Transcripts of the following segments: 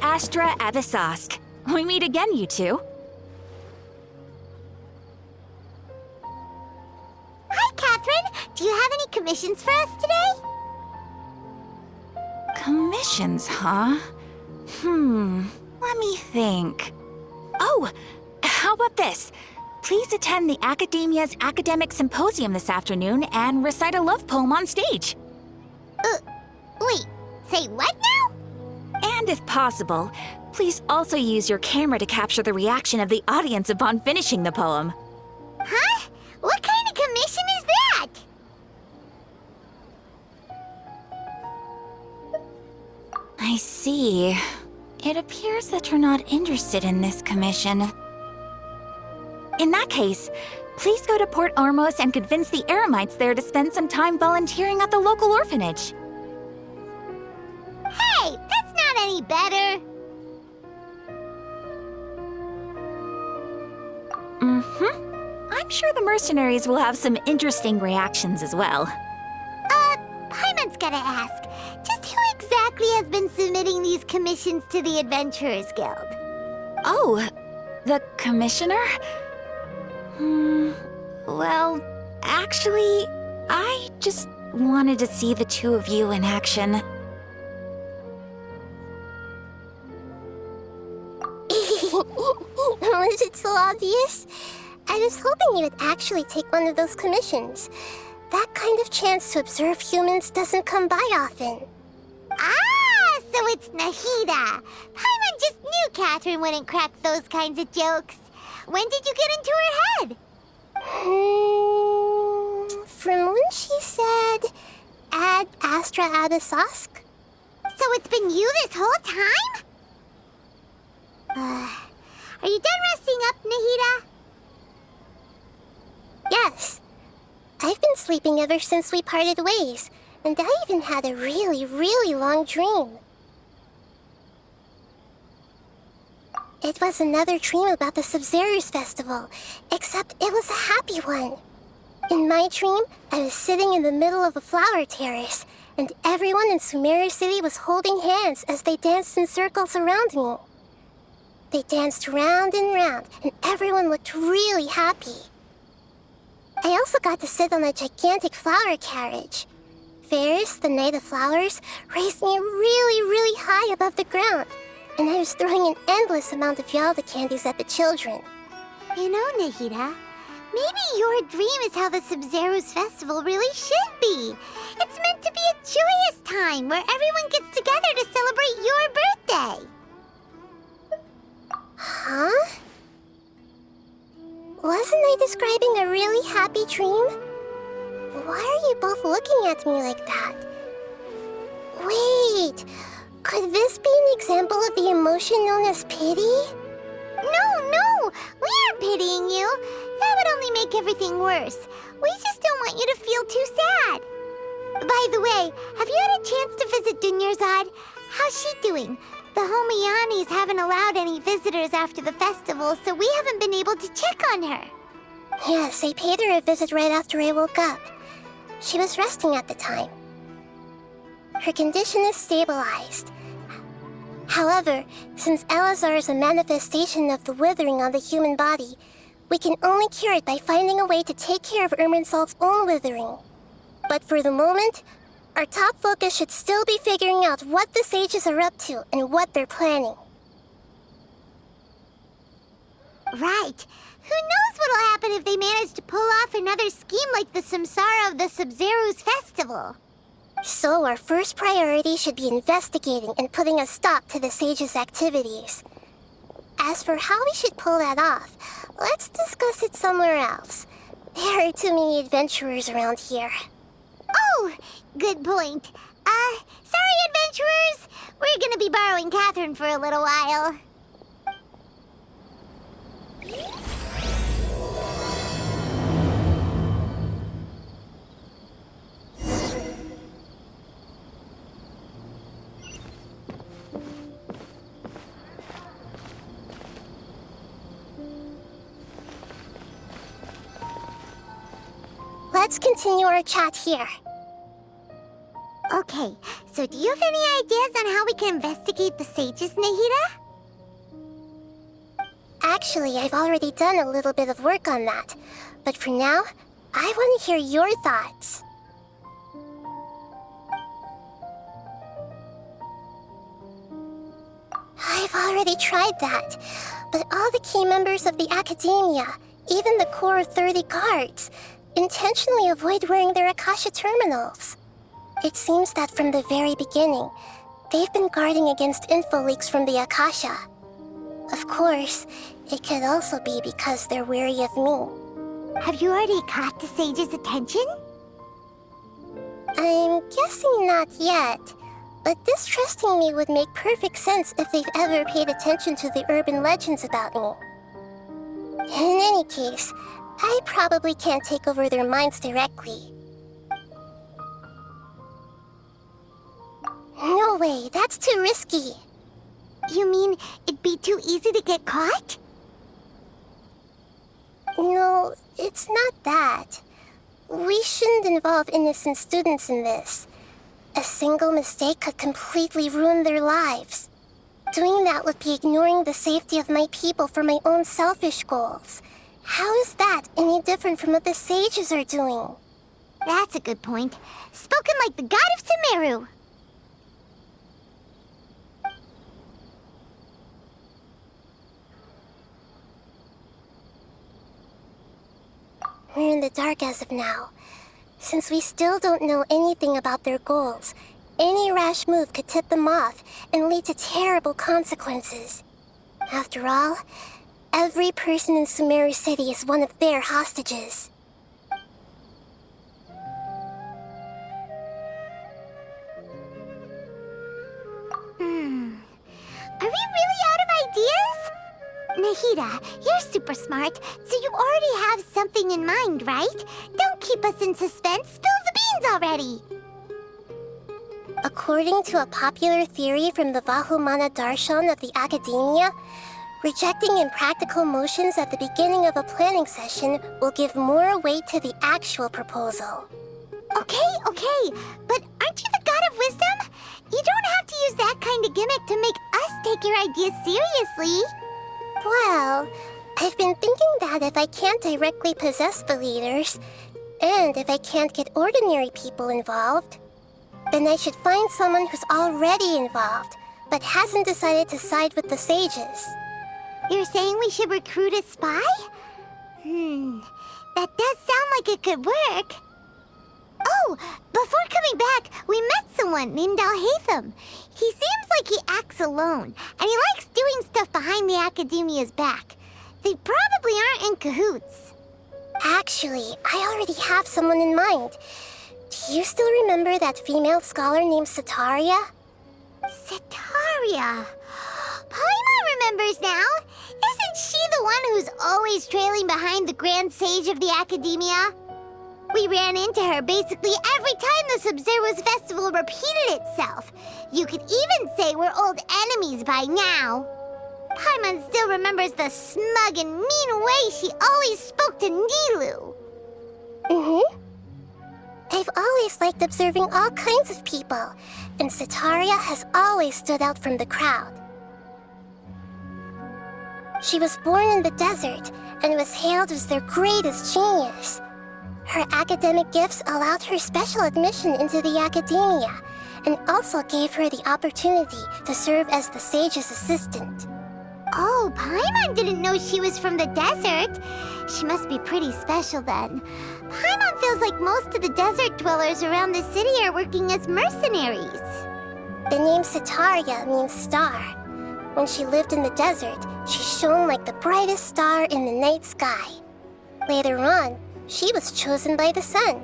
Astra Abyssosque. We meet again, you two. Hi, Catherine. Do you have any commissions for us today? Commissions, huh? Let me think. Oh, how about this? Please attend the Academia's Academic Symposium this afternoon and recite a love poem on stage. Wait, say what now? And if possible, please also use your camera to capture the reaction of the audience upon finishing the poem. Huh? What kind of commission is that? I see. It appears that you're not interested in this commission. In that case, please go to Port Ormos and convince the Eremites there to spend some time volunteering at the local orphanage. Hey, that's not any better. I'm sure the mercenaries will have some interesting reactions as well. Paimon's gotta ask, just who exactly has been submitting these commissions to the Adventurers Guild? Oh, the commissioner? Well, actually, I just wanted to see the two of you in action. Was it so obvious? I was hoping you would actually take one of those commissions. That kind of chance to observe humans doesn't come by often. Ah, so it's Nahida. Paimon just knew Catherine wouldn't crack those kinds of jokes. When did you get into her head? From when she said, Ad Astra Abyssosque? So it's been you this whole time? Are you done resting up, Nahida? Yes. I've been sleeping ever since we parted ways, and I even had a really, really long dream. It was another dream about the Sub-Zerus Festival, except it was a happy one. In my dream, I was sitting in the middle of a flower terrace, and everyone in Sumeru City was holding hands as they danced in circles around me. They danced round and round, and everyone looked really happy. I also got to sit on a gigantic flower carriage. Ferris, the Knight of Flowers, raised me really, really high above the ground, and I was throwing an endless amount of Yalda candies at the children. You know, Nahida, maybe your dream is how the Sub-Zerus Festival really should be. It's meant to be a joyous time where everyone gets together to celebrate your birthday. Huh? Wasn't I describing a really happy dream? Why are you both looking at me like that? Wait, could this be an example of the emotion known as pity? No, we aren't pitying you. That would only make everything worse. We just don't want you to feel too sad. By the way, have you had a chance to visit Dunyarzad? How's she doing? The Homianis haven't allowed any visitors after the festival, so we haven't been able to check on her. Yes, I paid her a visit right after I woke up. She was resting at the time. Her condition is stabilized. However, since Elazar is a manifestation of the withering on the human body, we can only cure it by finding a way to take care of Irminsol's own withering. But for the moment, our top focus should still be figuring out what the sages are up to and what they're planning. Right. Who knows what'll happen if they manage to pull off another scheme like the Samsara of the Sub-Zerus Festival? So our first priority should be investigating and putting a stop to the sages' activities. As for how we should pull that off, let's discuss it somewhere else. There are too many adventurers around here. Oh, good point. Sorry, adventurers. We're gonna be borrowing Catherine for a little while. Let's continue our chat here. Okay, so do you have any ideas on how we can investigate the sages, Nahida? Actually, I've already done a little bit of work on that. But for now, I want to hear your thoughts. I've already tried that, but all the key members of the Academia, even the core of 30 guards, intentionally avoid wearing their Akasha terminals. It seems that from the very beginning, they've been guarding against info leaks from the Akasha. Of course, it could also be because they're wary of me. Have you already caught the sage's attention? I'm guessing not yet, but distrusting me would make perfect sense if they've ever paid attention to the urban legends about me. In any case, I probably can't take over their minds directly. No way, that's too risky. You mean it'd be too easy to get caught? No, it's not that. We shouldn't involve innocent students in this. A single mistake could completely ruin their lives. Doing that would be ignoring the safety of my people for my own selfish goals. How is that any different from what the sages are doing? That's a good point. Spoken like the god of Sumeru. We're in the dark as of now. Since we still don't know anything about their goals, any rash move could tip them off and lead to terrible consequences. After all, every person in Sumeru City is one of their hostages. Are we really out of ideas? Nahida, you're super smart, so you already have something in mind, right? Don't keep us in suspense. Spill the beans already. According to a popular theory from the Vahumana Darshan of the Academia, rejecting impractical motions at the beginning of a planning session will give more weight to the actual proposal. Okay, but aren't you the god of wisdom? You don't have to use that kind of gimmick to make us take your ideas seriously. Well, I've been thinking that if I can't directly possess the leaders, and if I can't get ordinary people involved, then I should find someone who's already involved, but hasn't decided to side with the sages. You're saying we should recruit a spy? That does sound like it could work. Oh, before coming back, we met someone named Alhaitham. He seems like he acts alone, and he likes doing stuff behind the Academia's back. They probably aren't in cahoots. Actually, I already have someone in mind. Do you still remember that female scholar named Sataria? Sataria. Paimon remembers now. Isn't she the one who's always trailing behind the Grand Sage of the Academia? We ran into her basically every time the Sub-Zero's festival repeated itself. You could even say we're old enemies by now. Paimon still remembers the smug and mean way she always spoke to Nilu. I've always liked observing all kinds of people, and Sataria has always stood out from the crowd. She was born in the desert and was hailed as their greatest genius. Her academic gifts allowed her special admission into the Academia, and also gave her the opportunity to serve as the sage's assistant. Oh, Paimon didn't know she was from the desert. She must be pretty special then. Paimon feels like most of the desert dwellers around the city are working as mercenaries. The name Sataria means star. When she lived in the desert, she shone like the brightest star in the night sky. Later on, she was chosen by the sun.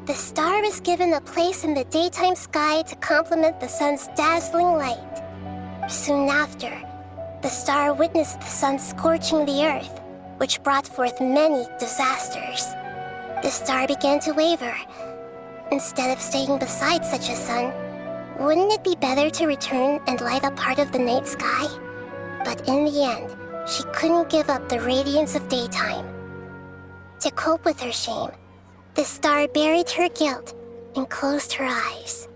The star was given a place in the daytime sky to complement the sun's dazzling light. Soon after, the star witnessed the sun scorching the earth, which brought forth many disasters. The star began to waver. Instead of staying beside such a sun, wouldn't it be better to return and light up part of the night sky? But in the end, she couldn't give up the radiance of daytime. To cope with her shame, the star buried her guilt and closed her eyes.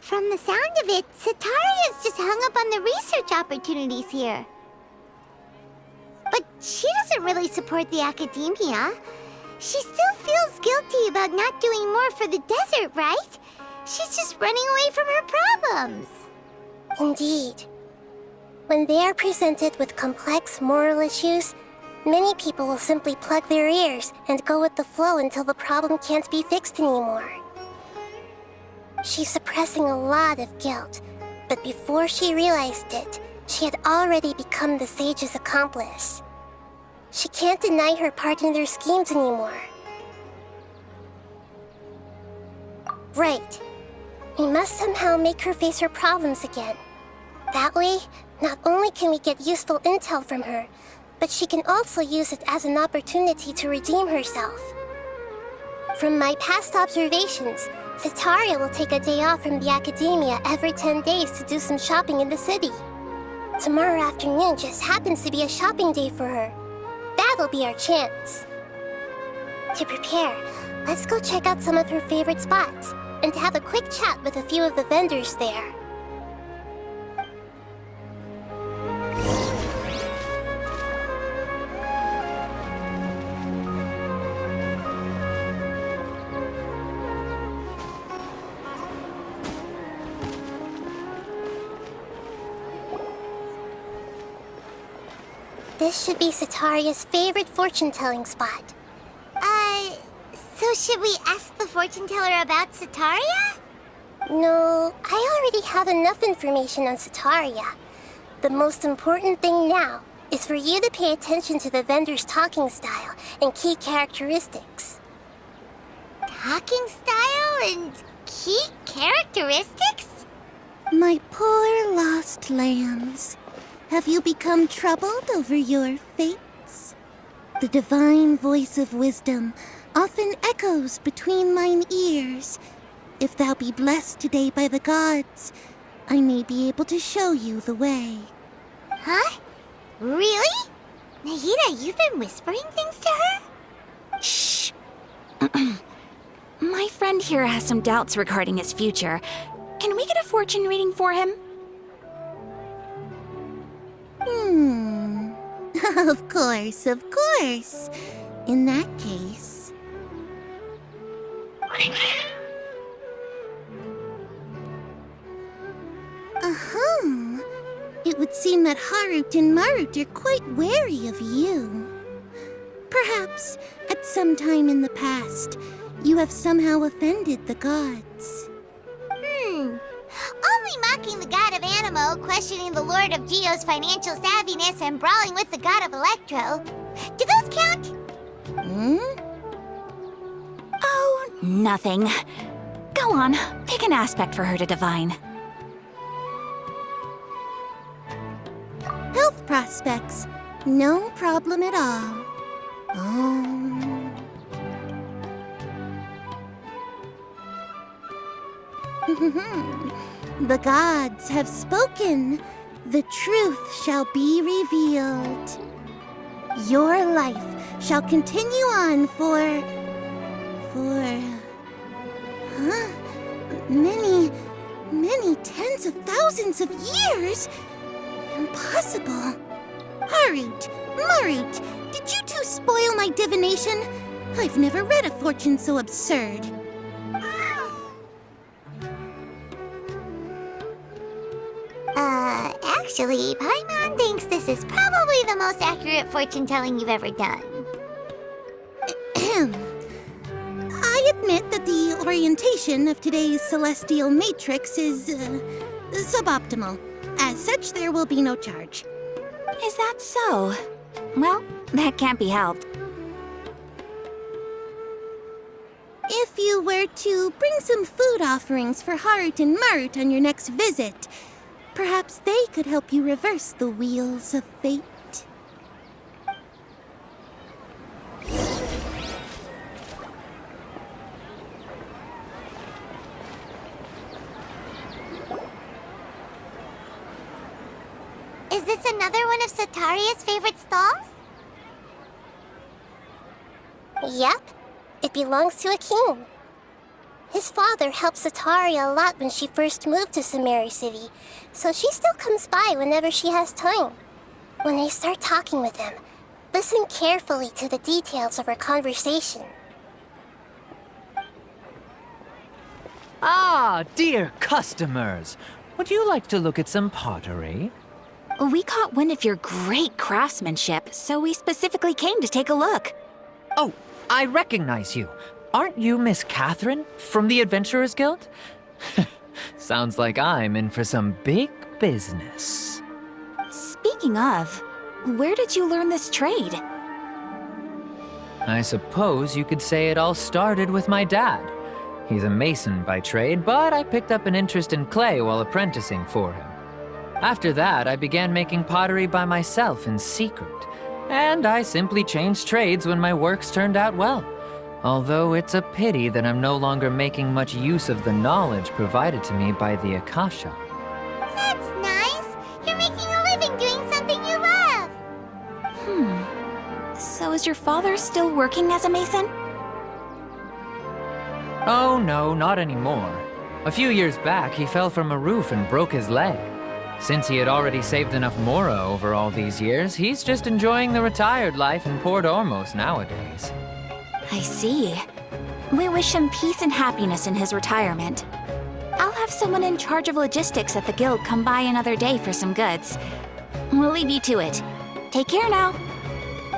From the sound of it, Sataria's just hung up on the research opportunities here. But she doesn't really support the academia. She still feels guilty about not doing more for the desert, right? She's just running away from her problems. Indeed. When they are presented with complex moral issues, many people will simply plug their ears and go with the flow until the problem can't be fixed anymore. She's suppressing a lot of guilt, but before she realized it, she had already become the sage's accomplice. She can't deny her part in their schemes anymore. Right. We must somehow make her face her problems again. That way, not only can we get useful intel from her, but she can also use it as an opportunity to redeem herself. From my past observations, Sataria will take a day off from the academia every 10 days to do some shopping in the city. Tomorrow afternoon just happens to be a shopping day for her. That'll be our chance. To prepare, let's go check out some of her favorite spots and have a quick chat with a few of the vendors there. This should be Sataria's favorite fortune-telling spot. So should we ask the fortune teller about Sataria? No, I already have enough information on Sataria. The most important thing now is for you to pay attention to the vendor's talking style and key characteristics. Talking style and key characteristics? My poor lost lambs, have you become troubled over your fates? The divine voice of wisdom often echoes between mine ears. If thou be blessed today by the gods, I may be able to show you the way. Huh? Really? Nahida, you've been whispering things to her? Shh. My friend here has some doubts regarding his future. Can we get a fortune reading for him? Of course, of course. In that case... It would seem that Harut and Marut are quite wary of you. Perhaps, at some time in the past, you have somehow offended the gods. Only mocking the god of Animo, questioning the lord of Geo's financial savviness, and brawling with the god of Electro. Do those count? Oh, nothing. Go on, pick an aspect for her to divine. Health prospects, no problem at all. The gods have spoken. The truth shall be revealed. Your life shall continue on for many tens of thousands of years. Impossible. Harut, Marut, did you two spoil my divination? I've never read a fortune so absurd. Actually, Paimon thinks this is probably the most accurate fortune-telling you've ever done. I admit that the orientation of today's celestial matrix is suboptimal. As such, there will be no charge. Is that so? Well, that can't be helped. If you were to bring some food offerings for Harut and Marut on your next visit, perhaps they could help you reverse the wheels of fate. Is this another one of Sataria's favorite stalls? Yep, it belongs to a king. His father helped Sataria a lot when she first moved to Samari City, so she still comes by whenever she has time. When I start talking with him, listen carefully to the details of our conversation. Ah, dear customers! Would you like to look at some pottery? We caught wind of your great craftsmanship, so we specifically came to take a look. Oh, I recognize you. Aren't you Miss Catherine from the Adventurers Guild? Sounds like I'm in for some big business. Speaking of, where did you learn this trade? I suppose you could say it all started with my dad. He's a mason by trade, but I picked up an interest in clay while apprenticing for him. After that, I began making pottery by myself in secret, and I simply changed trades when my works turned out well. Although it's a pity that I'm no longer making much use of the knowledge provided to me by the Akasha. That's nice. You're making a living doing something you love. So is your father still working as a mason? Oh no, not anymore. A few years back, he fell from a roof and broke his leg. Since he had already saved enough Mora over all these years, he's just enjoying the retired life in Port Ormos nowadays. I see. We wish him peace and happiness in his retirement. I'll have someone in charge of logistics at the guild come by another day for some goods. We'll leave you to it. Take care now.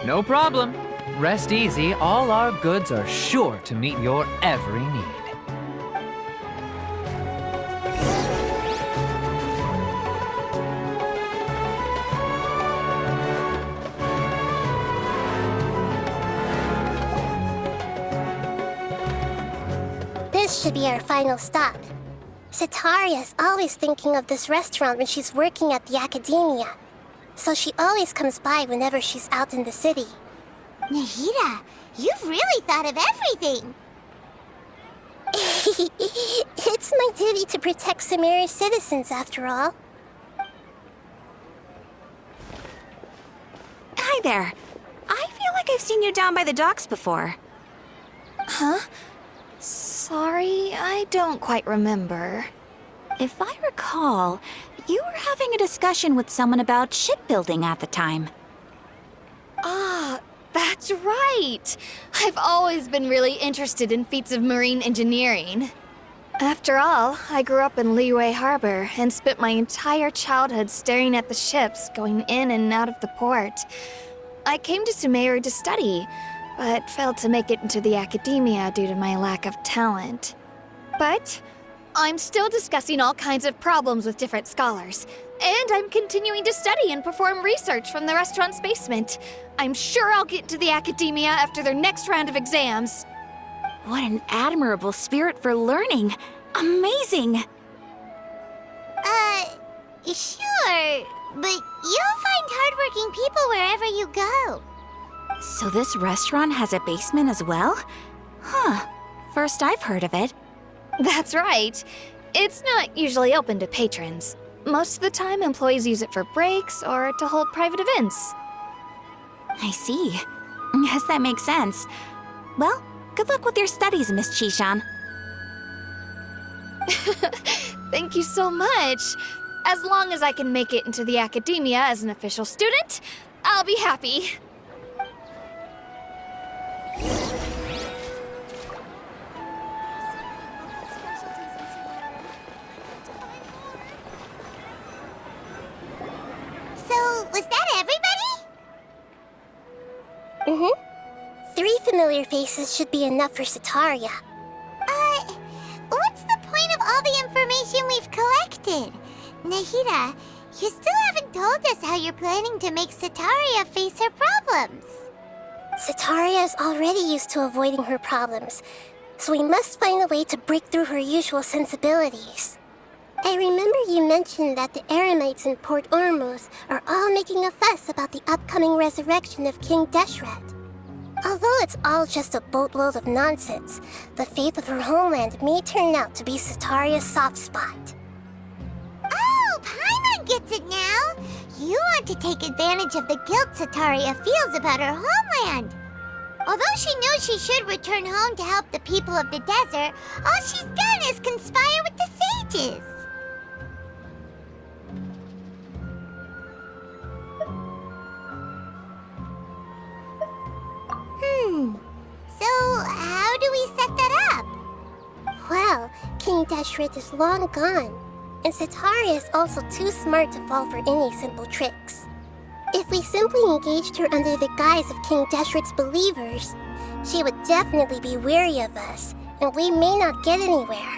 No problem. Rest easy, all our goods are sure to meet your every need. This should be our final stop. Sataria's always thinking of this restaurant when she's working at the academia, so she always comes by whenever she's out in the city. Nahida, you've really thought of everything. It's my duty to protect Samari's citizens, after all. Hi there. I feel like I've seen you down by the docks before. Huh? Sorry, I don't quite remember. If I recall, you were having a discussion with someone about shipbuilding at the time. Ah, that's right! I've always been really interested in feats of marine engineering. After all, I grew up in Liyue Harbor and spent my entire childhood staring at the ships going in and out of the port. I came to Sumeru to study, but failed to make it into the academia due to my lack of talent. But I'm still discussing all kinds of problems with different scholars, and I'm continuing to study and perform research from the restaurant's basement. I'm sure I'll get into the academia after their next round of exams. What an admirable spirit for learning. Amazing. Sure, but you'll find hardworking people wherever you go. So this restaurant has a basement as well? Huh. First I've heard of it. That's right. It's not usually open to patrons. Most of the time, employees use it for breaks or to hold private events. I see. Yes, that makes sense. Well, good luck with your studies, Miss Chishan. Thank you so much. As long as I can make it into the academia as an official student, I'll be happy. So, was that everybody? Mm-hmm. 3 familiar faces should be enough for Sataria. What's the point of all the information we've collected? Nahida, you still haven't told us how you're planning to make Sataria face her problems. Sataria is already used to avoiding her problems, so we must find a way to break through her usual sensibilities. I remember you mentioned that the Eremites in Port Ormos are all making a fuss about the upcoming resurrection of King Deshret. Although it's all just a boatload of nonsense, the faith of her homeland may turn out to be Sataria's soft spot. Oh, Paimon gets it now! You want to take advantage of the guilt Sataria feels about her homeland. Although she knows she should return home to help the people of the desert, all she's done is conspire with the sages. So how do we set that up? Well, King Deshret is long gone, and Setaria is also too smart to fall for any simple tricks. If we simply engaged her under the guise of King Deshret's believers, she would definitely be wary of us, and we may not get anywhere.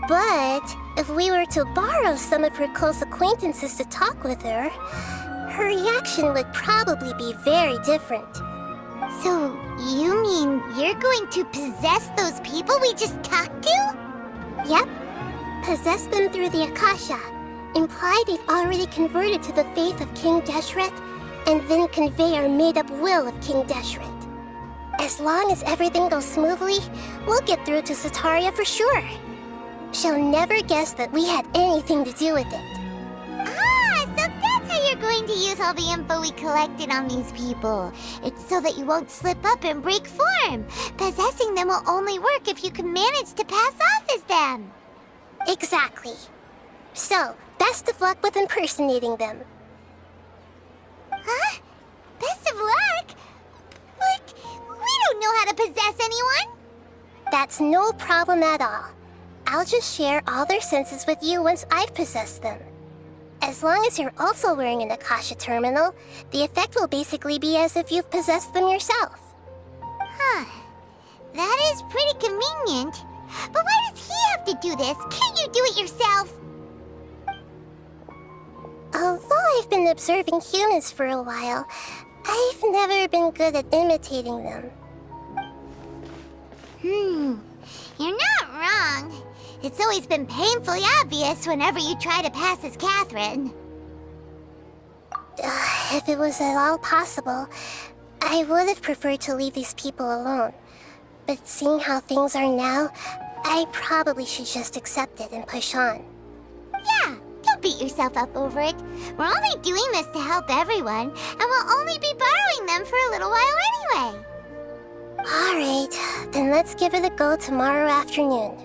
But if we were to borrow some of her close acquaintances to talk with her, her reaction would probably be very different. So you mean you're going to possess those people we just talked to? Yep. Possess them through the Akasha. Imply they've already converted to the faith of King Deshret, and then convey our made-up will of King Deshret. As long as everything goes smoothly, we'll get through to Setaria for sure. She'll never guess that we had anything to do with it. Ah, so that's how you're going to use all the info we collected on these people. It's so that you won't slip up and break form. Possessing them will only work if you can manage to pass off as them. Exactly. So, best of luck with impersonating them. Huh? Best of luck? But we don't know how to possess anyone. That's no problem at all. I'll just share all their senses with you once I've possessed them. As long as you're also wearing an Akasha terminal, the effect will basically be as if you've possessed them yourself. Huh. That is pretty convenient. But why does he have to do this? Can't you do it yourself? Although I've been observing humans for a while, I've never been good at imitating them. You're not wrong. It's always been painfully obvious whenever you try to pass as Catherine. If it was at all possible, I would have preferred to leave these people alone. But seeing how things are now, I probably should just accept it and push on. Yeah, don't beat yourself up over it. We're only doing this to help everyone, and we'll only be borrowing them for a little while anyway. Alright, then let's give it a go tomorrow afternoon.